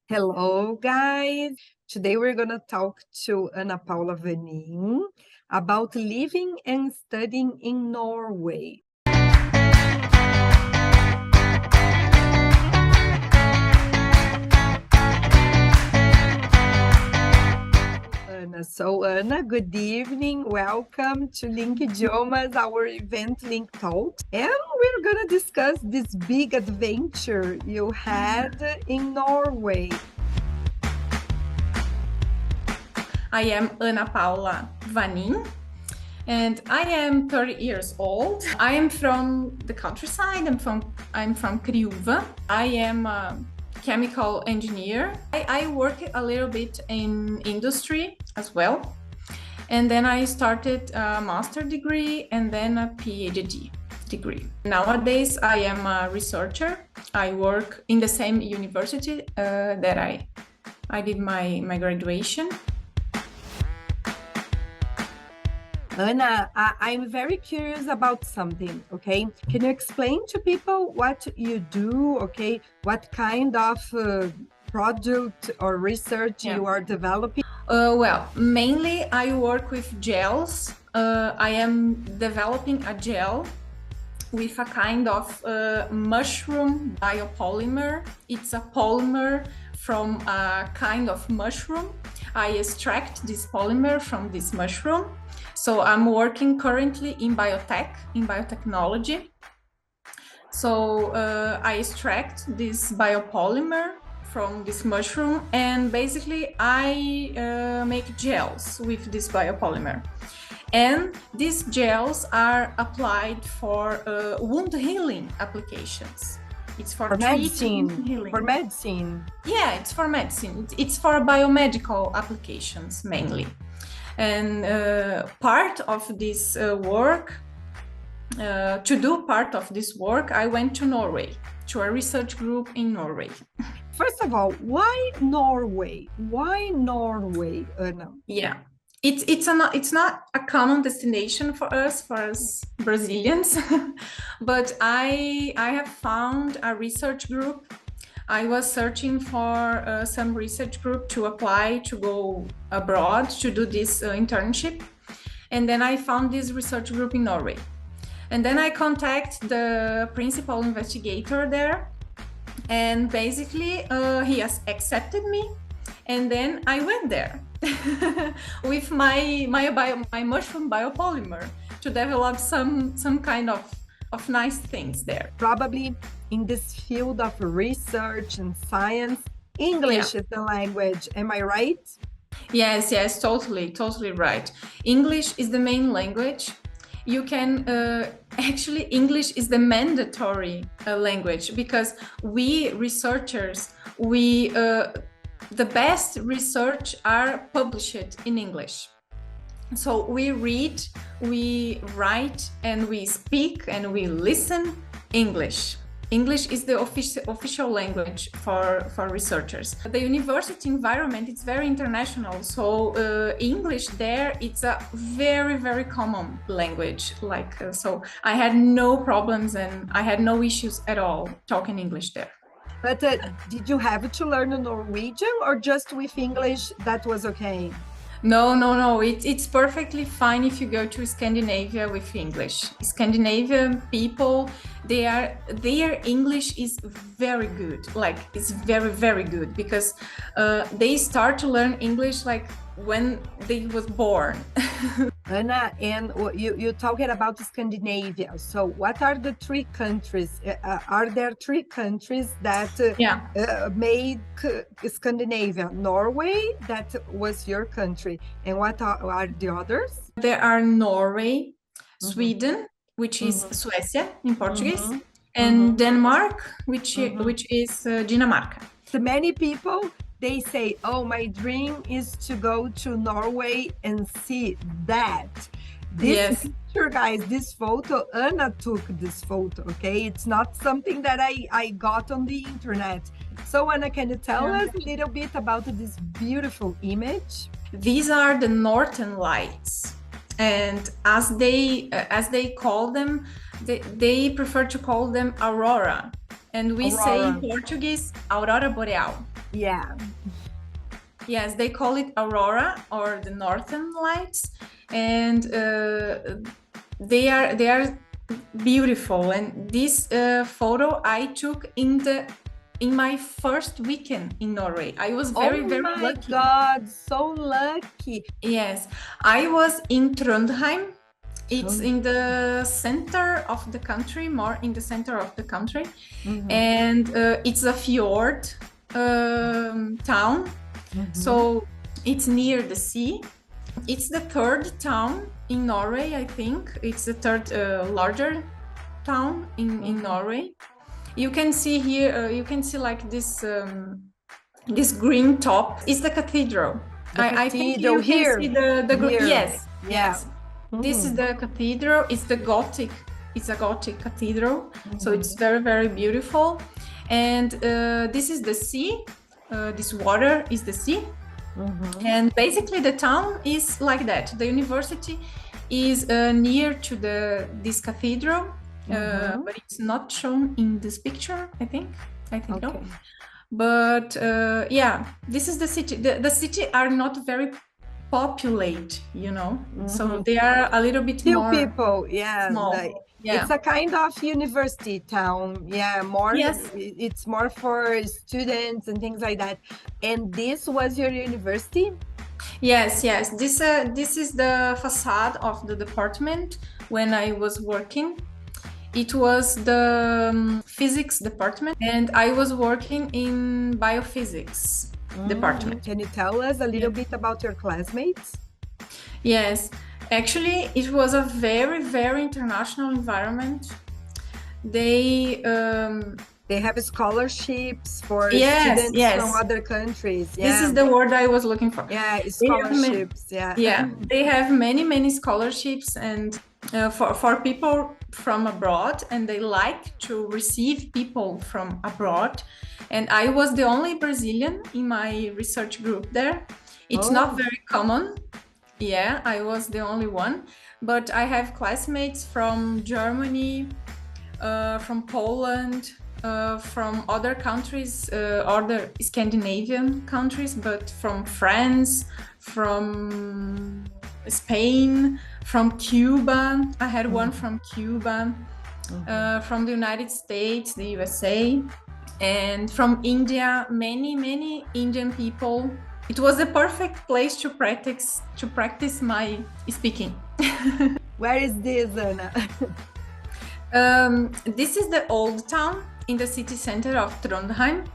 Hello, guys. Today we're going to talk to Ana Paula about living and studying in Norway. Ana, good evening. Welcome to Link Idiomas, our event Link Talks. And we're going to discuss this big adventure you had in Norway. I am Ana Paula Vanin, and I am 30 years old. I am from the countryside. I'm from Kriuva. I am a chemical engineer. I work a little bit in industry as well. And then I started a master degree and then a PhD degree. Nowadays, I am a researcher. I work in the same university that I did my graduation. Ana, I'm very curious about something, okay? Can you explain to people what you do, okay? What kind of product or research you are developing? Well, mainly I work with gels. I am developing a gel with a kind of mushroom biopolymer. It's a polymer from a kind of mushroom. I extract this polymer from this mushroom. So I'm working currently in biotechnology. So I extract this biopolymer from this mushroom, and basically I make gels with this biopolymer. And these gels are applied for wound healing applications. It's for medicine. Healing. For medicine. Yeah, it's for medicine. It's for biomedical applications mainly. And part of this work, to do part of this work, I went to Norway, to a research group in Norway. First of all, why Norway? Why Norway, Ana? Yeah, it's not a common destination for us Brazilians, but I have found a research group. I was searching for some research group to apply to go abroad to do this internship. And then I found this research group in Norway. And then I contact the principal investigator there. And basically he has accepted me. And then I went there with my mushroom biopolymer to develop some kind of nice things there. Probably in this field of research and science, English is the language. Am I right? Yes, totally right. English is the main language. You can actually, English is the mandatory language, because we researchers, the best research are published in English. So we read, we write, and we speak, and we listen English. English is the official language for researchers. The university environment, it's very international. So English there, it's a very, very common language. So I had no problems and I had no issues at all talking English there. But did you have to learn Norwegian, or just with English that was okay? No. It's perfectly fine if you go to Scandinavia with English. Scandinavian people, their English is very good. It's very, very good, because they start to learn English when they was born. Ana, and you talking about Scandinavia. So what are the three countries? Are there three countries that made Scandinavia? Norway, that was your country. And what are the others? There are Norway, Sweden, which is Suecia in Portuguese, and Denmark, which is Dinamarca. So many people, they say, oh, my dream is to go to Norway and see that. This picture, guys, this photo, Ana took this photo, okay? It's not something that I got on the internet. So Ana, can you tell us a little bit about this beautiful image? These are the Northern Lights. And as they call them, they prefer to call them aurora. And we say in Portuguese, aurora boreal. Yeah. Yes, they call it aurora or the northern lights, and they are beautiful. And this photo I took in my first weekend in Norway. I was very Oh very my lucky. God, so lucky. Yes, I was in Trondheim. It's in the center of the country, more in the center of the country, and it's a fjord town. So it's near the sea. It's the third town in Norway, I think. It's the third larger town in Norway. You can see here, you can see like this green top is the cathedral. I think you here. can see the Here. yes, Yeah. yes. This is the cathedral. It's a Gothic cathedral. So it's very, very beautiful. And this is the sea. This water is the sea. And basically the town is like that. The university is near to this cathedral, but it's not shown in this picture, I think no. But yeah, this is the city. The city are not very populate, you know, so they are a little bit Few more people, yeah. small. It's a kind of university town. Yeah, more. Yes. It's more for students and things like that. And this was your university? Yes. This is the facade of the department when I was working. It was the physics department, and I was working in biophysics department. Can you tell us a little bit about your classmates? Yes, actually, it was a very, very international environment. They have scholarships for students from other countries. Yeah. This is the word I was looking for. Yeah, scholarships. Yeah, they have many scholarships, and for people from abroad, and they like to receive people from abroad. And I was the only Brazilian in my research group there. It's not very common. Yeah, I was the only one, but I have classmates from Germany, from Poland, from other countries, other Scandinavian countries, but from France, from Spain, from Cuba. I had one from Cuba, from the United States, the USA, and from India, many Indian people. It was the perfect place to practice my speaking. Where is this, Anna? This is the old town in the city center of Trondheim,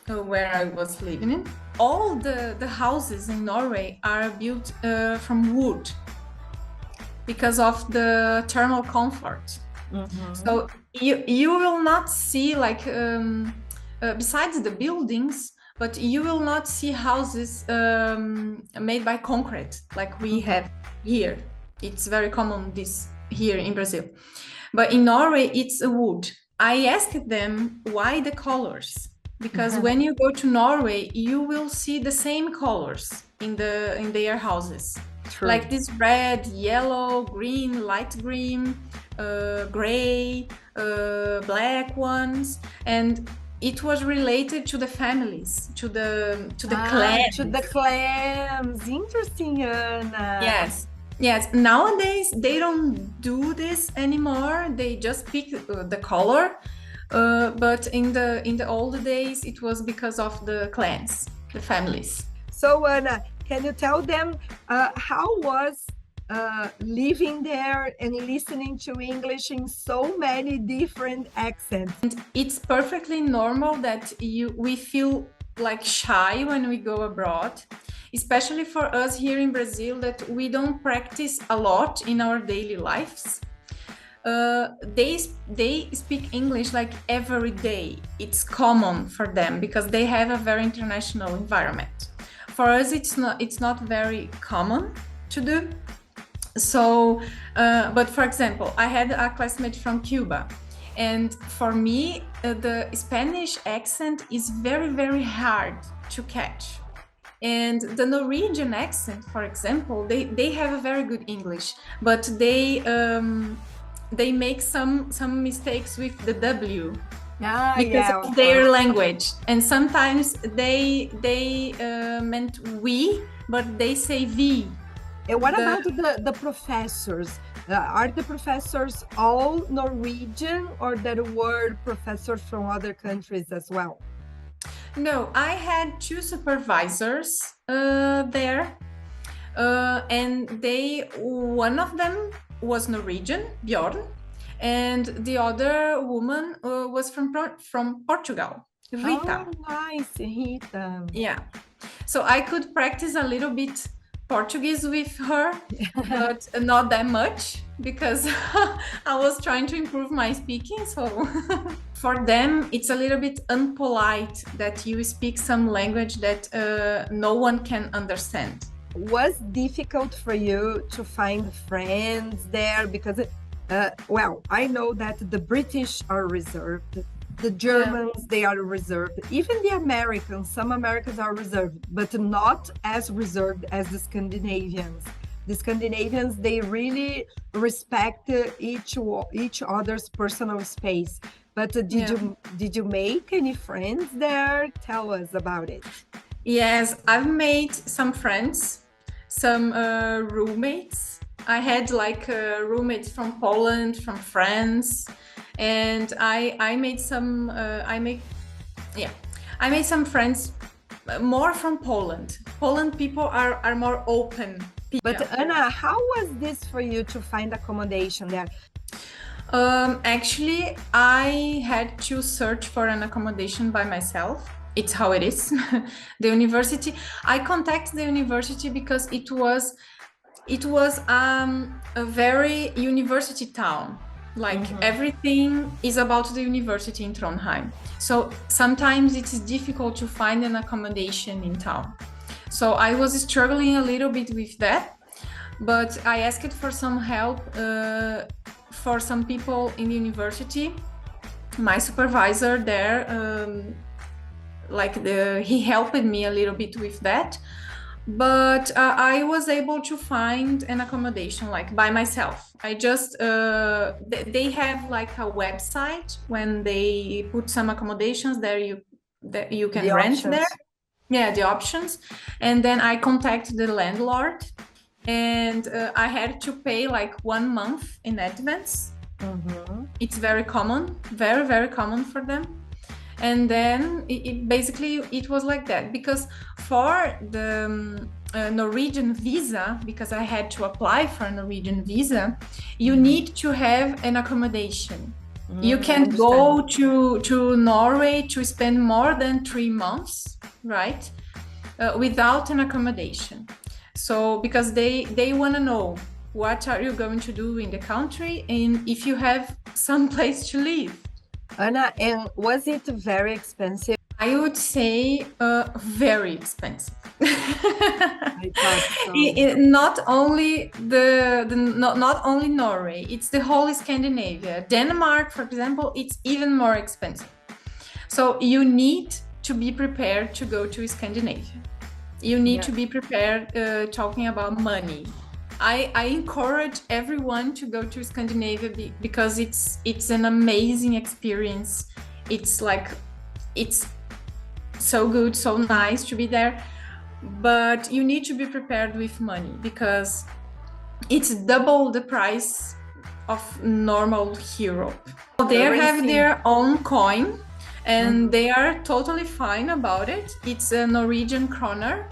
where I was living in. All the houses in Norway are built from wood because of the thermal comfort. So you will not see like besides the buildings, but you will not see houses made by concrete like we have here. It's very common this here in Brazil, but in Norway it's a wood. I asked them why the colors, because when you go to Norway you will see the same colors in their houses. True. Like this red, yellow, green, light green, gray, black ones, and it was related to the families, to the clans. To the clans. Interesting, Anna. Yes. Nowadays they don't do this anymore. They just pick the color. But in the old days, it was because of the clans, the families. So, Anna, can you tell them how was living there and listening to English in so many different accents? And it's perfectly normal that we feel like shy when we go abroad, especially for us here in Brazil, that we don't practice a lot in our daily lives. They speak English like every day. It's common for them because they have a very international environment. For us, it's not very common to do. So, but for example, I had a classmate from Cuba, and for me, the Spanish accent is very, very hard to catch. And the Norwegian accent, for example, they have a very good English, but they make some mistakes with the W. because yeah, of their language. And sometimes they meant we, but they say we. And what about the professors? Are the professors all Norwegian, or there were professors from other countries as well? No, I had two supervisors there, and one of them was Norwegian, Bjorn, and the other woman was from Portugal, Rita. Oh, nice, Rita. Yeah, so I could practice a little bit Portuguese with her, but not that much because I was trying to improve my speaking. So for them, it's a little bit unpolite that you speak some language that no one can understand. Was difficult for you to find friends there? Because, well, I know that the British are reserved. The Germans, they are reserved. Even the Americans, some Americans are reserved, but not as reserved as the Scandinavians. The Scandinavians, they really respect each other's personal space. But did you make any friends there? Tell us about it. Yes, I've made some friends, some roommates. I had like roommates from Poland, from France, and I made some I made some friends more from Poland. Poland people are more open. But Anna, how was this for you to find accommodation there? Actually, I had to search for an accommodation by myself. It's how it is. The university, I contacted the university because it was a very university town. Like everything is about the university in Trondheim. So sometimes it is difficult to find an accommodation in town. So I was struggling a little bit with that, but I asked for some help for some people in the university. My supervisor there, he helped me a little bit with that. But I was able to find an accommodation like by myself. I just they have like a website when they put some accommodations there you can rent there. Yeah, the options. And then I contacted the landlord, and I had to pay like 1 month in advance. It's very common, very, very common for them. And then it was like that, because for the Norwegian visa, because I had to apply for a Norwegian visa, you need to have an accommodation. You can't go to Norway to spend more than 3 months, right? Without an accommodation. So because they want to know what are you going to do in the country and if you have some place to live. Anna, and was it very expensive? I would say very expensive. I thought so. Not only not only Norway, it's the whole Scandinavia. Denmark, for example, it's even more expensive. So you need to be prepared to go to Scandinavia. You need to be prepared talking about money. I encourage everyone to go to Scandinavia because it's an amazing experience. It's so good, so nice to be there. But you need to be prepared with money because it's double the price of normal Europe. They have their own coin and they are totally fine about it. It's a Norwegian kroner.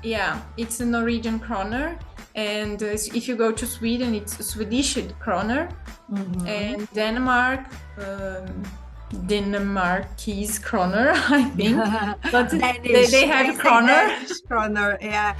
Yeah, it's a Norwegian kroner, and if you go to Sweden, it's a Swedish kroner, and Denmark, Dinamarquese kroner, I think. But they have kroner. Kroner, yeah.